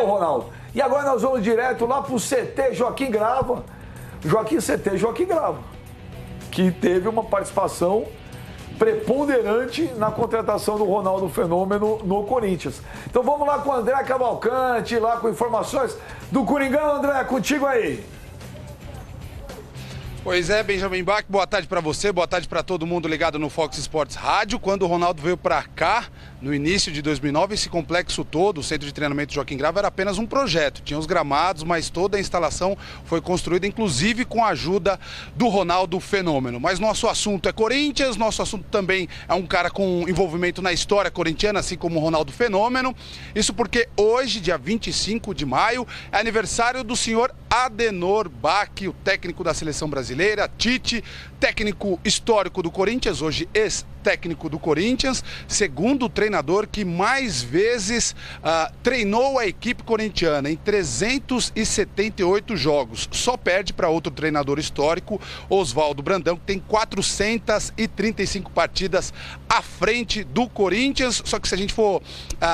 o Ronaldo. E agora nós vamos direto lá pro CT Joaquim Grava. CT Joaquim Grava, que teve uma participação preponderante na contratação do Ronaldo Fenômeno no Corinthians. Então vamos lá com o André Cavalcante, lá com informações do Coringão. André, contigo aí. Pois é, Benjamin Bach, boa tarde para você, boa tarde para todo mundo ligado no Fox Sports Rádio. Quando o Ronaldo veio para cá, no início de 2009, esse complexo todo, o Centro de Treinamento Joaquim Grava, era apenas um projeto. Tinha os gramados, mas toda a instalação foi construída, inclusive com a ajuda do Ronaldo Fenômeno. Mas nosso assunto é Corinthians, nosso assunto também é um cara com envolvimento na história corintiana, assim como o Ronaldo Fenômeno. Isso porque hoje, dia 25 de maio, é aniversário do senhor Adenor Bach, o técnico da seleção brasileira, Tite, técnico histórico do Corinthians, hoje ex-técnico do Corinthians, segundo treinador que mais vezes treinou a equipe corintiana em 378 jogos. Só perde para outro treinador histórico, Oswaldo Brandão, que tem 435 partidas à frente do Corinthians. Só que se a gente for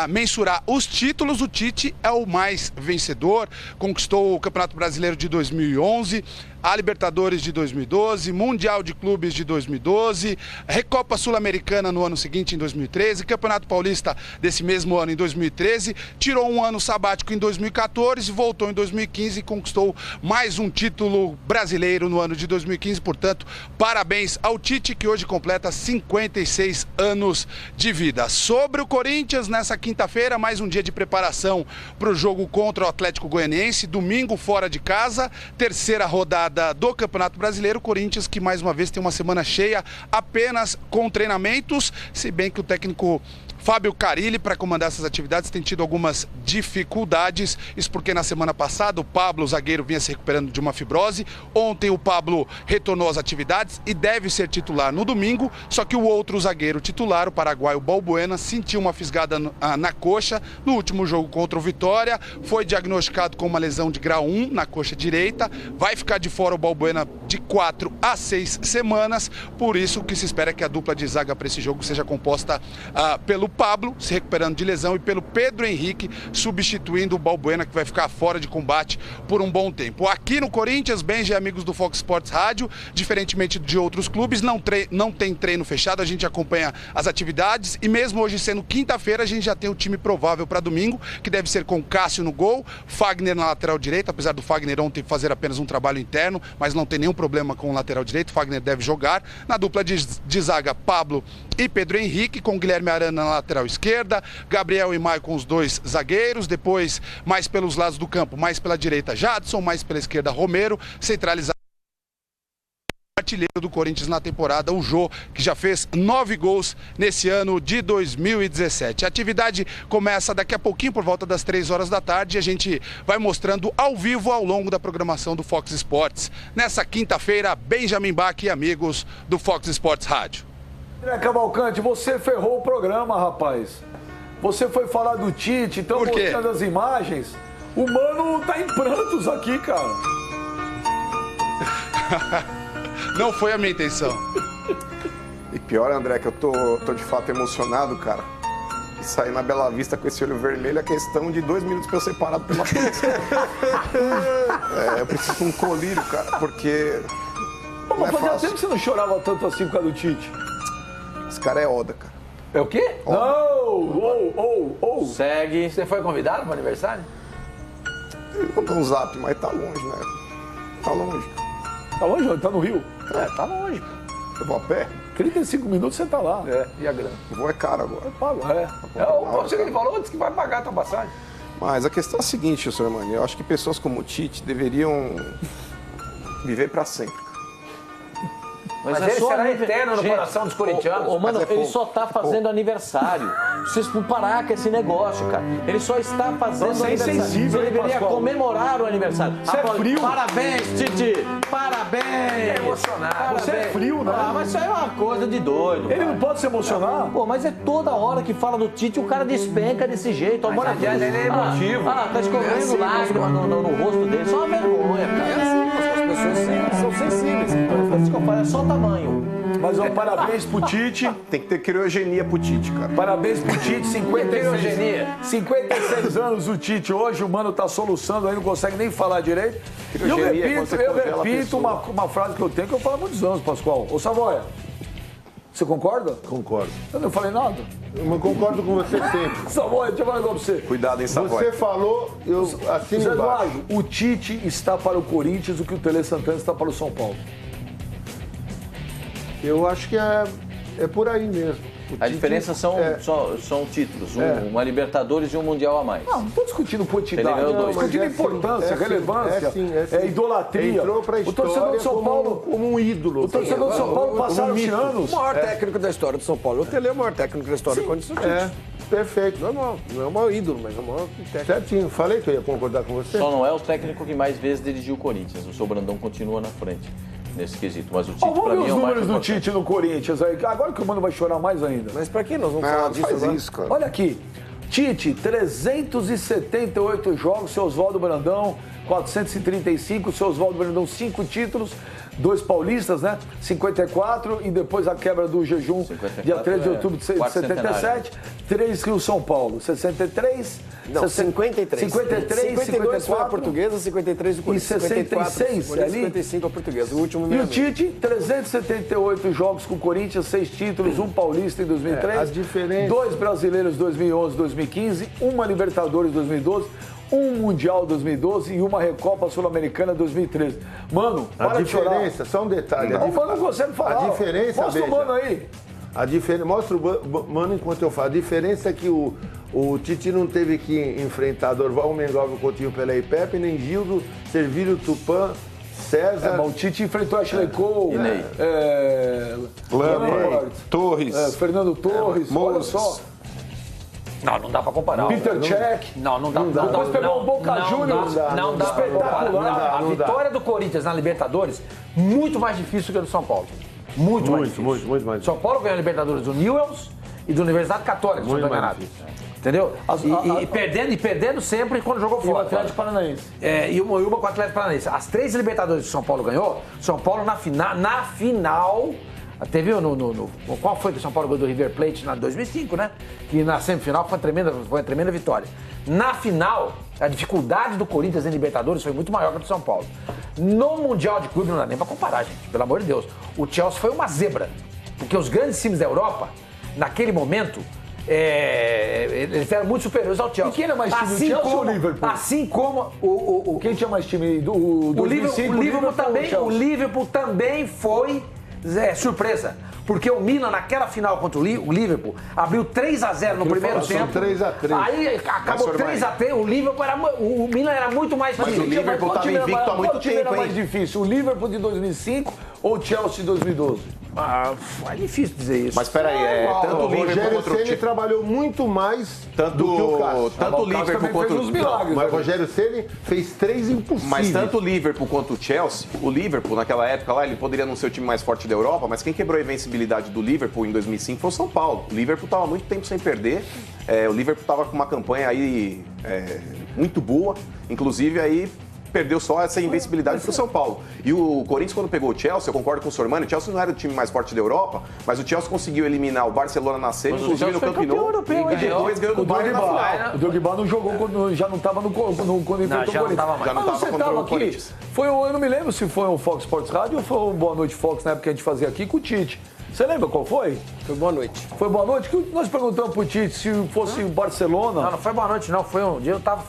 mensurar os títulos, o Tite é o mais vencedor, conquistou o Campeonato Brasileiro de 2011, a Libertadores de 2012, Mundial de Clubes de 2012, Recopa Sul-Americana no ano seguinte, em 2013, Campeonato Paulista desse mesmo ano, em 2013, tirou um ano sabático em 2014, voltou em 2015 e conquistou mais um título brasileiro no ano de 2015. Portanto, parabéns ao Tite, que hoje completa 56 anos de vida. Sobre o Corinthians, nessa quinta-feira, mais um dia de preparação para o jogo contra o Atlético Goianiense, domingo fora de casa, terceira rodada do Campeonato Brasileiro. Corinthians que mais uma vez tem uma semana cheia apenas com treinamentos, se bem que o técnico Fábio Carille, para comandar essas atividades, tem tido algumas dificuldades. Isso porque na semana passada o Pablo, o zagueiro, vinha se recuperando de uma fibrose. Ontem o Pablo retornou às atividades e deve ser titular no domingo. Só que o outro zagueiro titular, o paraguaio Balbuena, sentiu uma fisgada na coxa no último jogo contra o Vitória. Foi diagnosticado com uma lesão de grau 1 na coxa direita. Vai ficar de fora o Balbuena de 4 a 6 semanas. Por isso que se espera que a dupla de zaga para esse jogo seja composta pelo Pablo, se recuperando de lesão, e pelo Pedro Henrique, substituindo o Balbuena, que vai ficar fora de combate por um bom tempo. Aqui no Corinthians, Benji e amigos do Fox Sports Rádio, diferentemente de outros clubes, não tem treino fechado, a gente acompanha as atividades, e mesmo hoje sendo quinta-feira, a gente já tem o time provável para domingo, que deve ser com Cássio no gol, Fagner na lateral direita, apesar do Fagner ontem fazer apenas um trabalho interno, mas não tem nenhum problema com o lateral direito, Fagner deve jogar. Na dupla de zaga, Pablo e Pedro Henrique, com Guilherme Arana na lateral esquerda, Gabriel e Maicon, os dois zagueiros, depois mais pelos lados do campo, mais pela direita Jadson, mais pela esquerda Romero, centralizado artilheiro do Corinthians na temporada, o Jô, que já fez 9 gols nesse ano de 2017. A atividade começa daqui a pouquinho, por volta das 3 horas da tarde, e a gente vai mostrando ao vivo ao longo da programação do Fox Sports. Nessa quinta-feira, Benjamin Bach e amigos do Fox Sports Rádio. André Cavalcante, você ferrou o programa, rapaz. Você foi falar do Tite, então mostrando as imagens. O mano tá em prantos aqui, cara. Não foi a minha intenção. E pior, André, que eu tô de fato emocionado, cara. E sair na Bela Vista com esse olho vermelho é questão de 2 minutos pra eu ser parado pela polícia. Eu preciso de um colírio, cara, porque... Mas fazia tempo que você não chorava tanto assim por causa do Tite. Esse cara é Oda, cara. É o quê? Não! Segue. Você foi convidado para o aniversário? Ele mandou um zap, mas tá longe, né? Tá longe. Tá longe? Tá no Rio? Tá longe. Eu vou a pé? 35 minutos você tá lá. E a grana? Eu vou é caro agora. Eu pago, Você que ele falou, disse que vai pagar a tua passagem. Mas a questão é a seguinte, senhor Mani, eu acho que pessoas como o Tite deveriam viver pra sempre. Mas ele será eterno no coração dos corintianos. Mano, ele só tá fazendo aniversário. Vocês vão parar com esse negócio, cara. Ele só está fazendo aniversário. Você deveria comemorar o aniversário. Você é frio. Parabéns, Tite. Parabéns. É emocionado. Parabéns. Você é frio, né? Mas isso aí é uma coisa de doido. Ele não pode se emocionar? Pô, mas é toda hora que fala do Tite, o cara despenca desse jeito. Aliás, ele é emotivo. Tá escorrendo lágrimas no rosto dele. Só uma vergonha, cara. As pessoas sensíveis. Por isso que eu falo, é só o tamanho. Mas ó, parabéns pro Tite. Tem que ter criogenia pro Tite, cara. Parabéns pro Tite, 56 anos o Tite hoje, o Mano tá soluçando aí, não consegue nem falar direito. E eu repito uma frase que eu tenho que eu falo há muitos anos, Pascoal. Ô Savoia, você concorda? Concordo. Eu não falei nada. Eu concordo com você sempre. Savoia, deixa eu falar pra você. Cuidado, hein, Savoia. Você falou, eu assino Zé embaixo. Eduardo, o Tite está para o Corinthians o que o Tele Santana está para o São Paulo. Eu acho que é por aí mesmo. A diferença são títulos, uma Libertadores e um Mundial a mais. Não estou discutindo quantidade, Ele ganhou dois. estou discutindo importância, relevância, idolatria. Entrou pra história o torcedor de São Paulo como um ídolo. O torcedor de São Paulo passaram-se anos. O maior técnico da história do São Paulo. O Tele é o maior técnico da história do Corinthians. Perfeito. Não é o maior ídolo, mas é o maior técnico. Certinho. Falei que eu ia concordar com você. Só não é o técnico que mais vezes dirigiu o Corinthians. O seu Brandão continua na frente nesse quesito. Mas o Tite, Vamos pra ver mim, os é o mais números do importante. Tite no Corinthians. Aí. Agora que o Mano vai chorar mais ainda. Mas pra que nós vamos falar disso faz agora? isso, cara. Olha aqui. Tite, 378 jogos, seu Oswaldo Brandão, 435, seu Oswaldo Brandão, 5 títulos, 2 paulistas, né? 54, e depois a quebra do jejum, dia 13 de outubro de 77, 3 Rio São Paulo, 63, Não, 53. 52 foi a portuguesa, 53 o Corinthians. E 66 ali? 55 a portuguesa, o último E o mesmo. Tite, 378 jogos com o Corinthians, 6 títulos, 1 paulista em 2003, as diferenças. 2 brasileiros 2011, 2015, 1 Libertadores 2012, 1 Mundial 2012 e 1 Recopa Sul-Americana 2013. Mano, para de chorar. diferença, só um detalhe. O Mano não consegue falar. A diferença, Mostra o veja. Mano aí. A diferença, mostra o Mano enquanto eu falo. A diferença é que o Tite não teve que enfrentar Dorval, Mengalvio, Coutinho, Pelé e Pepe, nem Gildo, Servílio, Tupã, César. Mas o Tite enfrentou Ashley Cole, Lampard, Torres, Fernando Torres, olha só. Não dá pra comparar. Peter Cech. Não dá. Depois pegou o Boca Juniors. Não dá pra comparar. Espetacular. A vitória do Corinthians na Libertadores, muito mais difícil que a do São Paulo. Muito mais difícil. Muito mais. São Paulo ganhou a Libertadores do Newell's e da Universidade Católica, se não Muito estou mais enganado. difícil. Entendeu? E perdendo sempre quando jogou E o fora. Atlético Paranaense. E uma com o Atlético Paranaense. As 3 Libertadores que o São Paulo ganhou, São Paulo na final. Teve qual foi que o São Paulo ganhou do River Plate na 2005, né? Que na semifinal foi uma tremenda vitória. Na final, a dificuldade do Corinthians em Libertadores foi muito maior que a do São Paulo. No Mundial de Clube não dá nem pra comparar, gente. Pelo amor de Deus. O Chelsea foi uma zebra. Porque os grandes times da Europa, naquele momento, eles eram muito superiores ao Chelsea. E quem era mais time, o Chelsea ou o Liverpool? Assim como Quem tinha mais time? O Liverpool também foi surpresa. Porque o Milan, naquela final contra o Liverpool, abriu 3-0 no primeiro tempo. 3-3. Aí acabou 3-3. O Milan era muito mais Mas o Liverpool estava invicto há muito Qual time tempo, era mais hein? difícil? O Liverpool de 2005 ou o Chelsea de 2012? É difícil dizer isso. Mas peraí, tanto o O Liverpool Rogério contra o Ceni time. trabalhou muito mais Tanto do que o Cássio. tanto o O Cássio Liverpool também contra fez uns milagres. Mas o Rogério Ceni fez 3 impossíveis. Mas tanto o Liverpool quanto o Chelsea, o Liverpool naquela época lá, ele poderia não ser o time mais forte da Europa, mas quem quebrou a invencibilidade do Liverpool em 2005 foi o São Paulo. O Liverpool estava muito tempo sem perder, o Liverpool estava com uma campanha aí muito boa, inclusive aí perdeu só essa invencibilidade pro São Paulo. E o Corinthians, quando pegou o Chelsea, eu concordo com o Sormani, o Chelsea não era o time mais forte da Europa, mas o Chelsea conseguiu eliminar o Barcelona na semi, Mas o inclusive no Chelsea foi Camp Nou, campeão europeu, e depois ganhou do Bayern na final. O Drogba não jogou quando já não estava quando enfrentou o Corinthians. Já não tava mais. Já não Mas tava você contra tava o aqui. Corinthians. Eu não me lembro se foi o Fox Sports Radio ou foi o Boa Noite Fox, na época que a gente fazia aqui com o Tite. Você lembra qual foi? Foi boa noite. Foi Boa Noite? Que nós perguntamos pro Tite se fosse o Barcelona. Não foi boa noite, não. Foi um dia eu tava.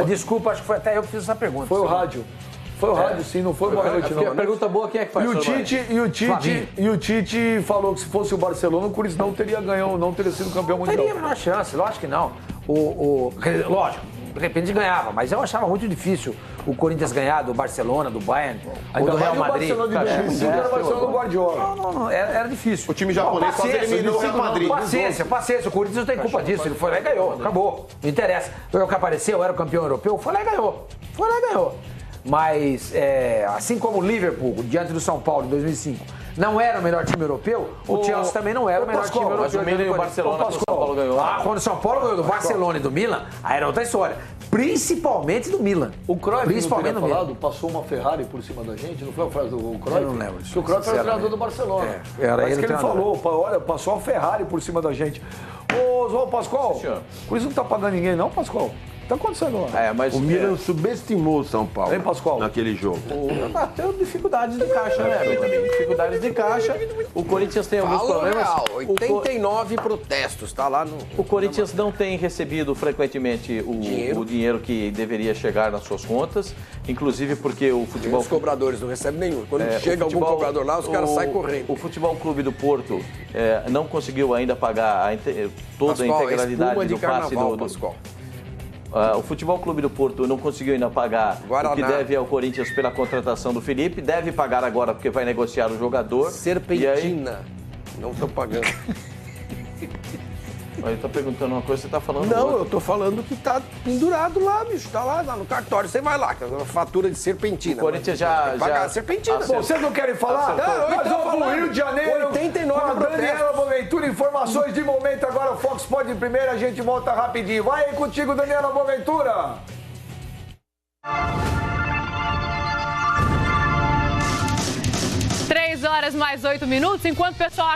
Desculpa, acho que foi até eu que fiz essa pergunta. Foi o rádio. Foi o rádio, sim, não foi Boa Noite, Porque a não. pergunta boa, quem é que faz? E o Tite falou que se fosse o Barcelona, o Corinthians não teria ganhado, não teria sido campeão mundial. Teria a menor chance, lógico que não. Lógico, de repente ganhava, mas eu achava muito difícil o Corinthians ganhar do Barcelona, do Bayern, ou do Real Madrid. O Barcelona de 2005 era o Barcelona do Guardiola. Não, era difícil. O time japonês quase eliminou o Real Madrid. Paciência. O Corinthians não tem culpa disso. Ele foi lá e ganhou. Acabou. Não interessa. Foi o que apareceu, era o campeão europeu, foi lá e ganhou. Mas, assim como o Liverpool, diante do São Paulo em 2005, não era o melhor time europeu, o Chelsea também não era o melhor time europeu. Mas o Milan e o Barcelona, que o São Paulo ganhou. Quando o São Paulo ganhou do Barcelona e do Milan, aí era outra história. Principalmente do Milan. O Cruyff Principalmente não no teria Milan. falado, passou uma Ferrari por cima da gente, não foi a frase do Cruyff? Eu não lembro disso, Porque o Cruyff era o sinceramente. treinador do Barcelona. Era Mas ele que o ele treinador. falou, olha, passou a Ferrari por cima da gente. Ô, João Pascoal, senhor. por isso não tá pagando ninguém não, Pascoal? O que tá acontecendo lá? Mas O Milan subestimou o São Paulo Hein, Pascoal? naquele jogo. Tem dificuldades de caixa, né, Benjamin? Dificuldades de caixa. O Corinthians tem alguns problemas. Real, O Co- 89 protestos, tá lá no... O Corinthians não tem recebido frequentemente o dinheiro que deveria chegar nas suas contas, inclusive porque o futebol... Os cobradores não recebem nenhum. Quando o chega algum futebol- cobrador lá, os caras saem correndo. O Futebol Clube do Porto não conseguiu ainda pagar toda Pascoal, a integralidade espuma de do passe carnaval, do... Pascoal. O Futebol Clube do Porto não conseguiu ainda pagar Guaraná. o que deve ao Corinthians pela contratação do Felipe. Deve pagar agora porque vai negociar o jogador. E aí, Serpentina. Não estão pagando. ele tá perguntando uma coisa, você tá falando Não, outra. eu tô falando que tá pendurado lá, bicho. Tá lá no cartório. Você vai lá, que é uma fatura de serpentina. O Corinthians Tem que pagar já a serpentina. acertou. Vocês não querem falar? Não, eu Nós tô vamos pro falando. Rio de Janeiro 89 com a Daniela protestos. Boaventura, informações de momento agora, Fox Sport em primeira, a gente volta rapidinho. Vai aí contigo, Daniela Boaventura. Três horas mais 8 minutos, enquanto o pessoal